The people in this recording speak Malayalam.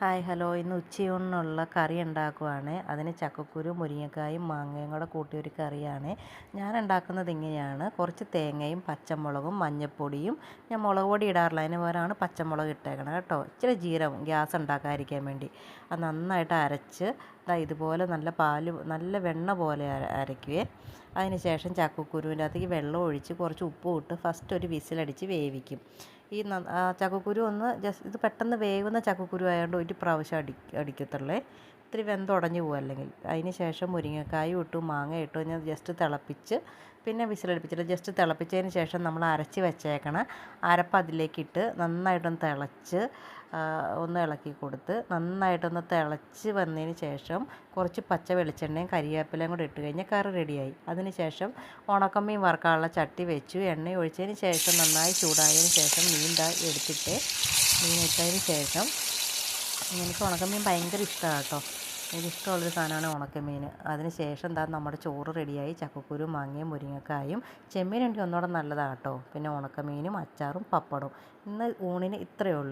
ഹായ് ഹലോ ഇന്ന് ഉച്ചയൂണിനുള്ള കറി ഉണ്ടാക്കുവാണ്. അതിന് ചക്കക്കുരു മുരിങ്ങക്കായും മാങ്ങയും കൂടെ കൂട്ടിയൊരു കറിയാണ്. ഞാൻ ഉണ്ടാക്കുന്നത് ഇങ്ങനെയാണ്: കുറച്ച് തേങ്ങയും പച്ചമുളകും മഞ്ഞൾപ്പൊടിയും, ഞാൻ മുളക് പൊടി ഇടാറില്ല, അതിന് പകരമാണ് പച്ചമുളക് ഇട്ടേക്കണം കേട്ടോ. ഇച്ചിരി ജീരകം, ഗ്യാസ് ഉണ്ടാക്കാതിരിക്കാൻ വേണ്ടി. അത് നന്നായിട്ട് അരച്ച് ഇതുപോലെ നല്ല വെണ്ണ പോലെ അരയ്ക്കുവേ. അതിന് ശേഷം ചക്കക്കുരുവിൻ്റെ അകത്തേക്ക് വെള്ളം ഒഴിച്ച് കുറച്ച് ഉപ്പും ഇട്ട് ഫസ്റ്റ് ഒരു വിസിലടിച്ച് വേവിക്കും. ചക്കക്കുരു ഒന്ന് ഇത് പെട്ടെന്ന് വേവുന്ന ചക്കക്കുരു ആയതുകൊണ്ട് ഒരു പ്രാവശ്യം അടിക്കത്തുള്ളേ. ഇത്തിരി വെന്തുടഞ്ഞു പോകും അല്ലെങ്കിൽ. അതിന് ശേഷം മുരിങ്ങക്കായും ഇട്ടു, മാങ്ങ ഇട്ടു, ഞാൻ ജസ്റ്റ് തിളപ്പിച്ച്, പിന്നെ വിസിലടുപ്പിച്ചിട്ട് ജസ്റ്റ് തിളപ്പിച്ചതിന് ശേഷം നമ്മൾ അരച്ച് വെച്ചേക്കണ അരപ്പ് അതിലേക്കിട്ട് നന്നായിട്ടൊന്ന് തിളച്ച് ഒന്ന് ഇളക്കി കൊടുത്ത് നന്നായിട്ടൊന്ന് തിളച്ച് വന്നതിന് ശേഷം കുറച്ച് പച്ച വെളിച്ചെണ്ണയും കരിവേപ്പിലയും കൂടെ ഇട്ട് കഴിഞ്ഞാൽ കറി റെഡിയായി. അതിന് ശേഷം ഉണക്കമീൻ വറുക്കാനുള്ള ചട്ടി വെച്ചു. എണ്ണ ഒഴിച്ചതിന് ശേഷം നന്നായി ചൂടായതിന് ശേഷം മീൻ ഇട്ടതിന് ശേഷം, എനിക്ക് ഉണക്കമീൻ ഭയങ്കര ഇഷ്ടമാണ് കേട്ടോ. എനിക്കിഷ്ടമുള്ളൊരു സാധനമാണ് ഉണക്കമീൻ. അതിന് ശേഷം നമ്മുടെ ചോറ് റെഡിയായി. ചക്കക്കുരു മാങ്ങയും മുരിങ്ങക്കായും ചെമ്മീൻ എനിക്ക് ഒന്നുകൂടെ നല്ലതാണ് കേട്ടോ. പിന്നെ ഉണക്കമീനും അച്ചാറും പപ്പടവും. ഇന്ന് ഊണിന് ഇത്രയേ ഉള്ളൂ.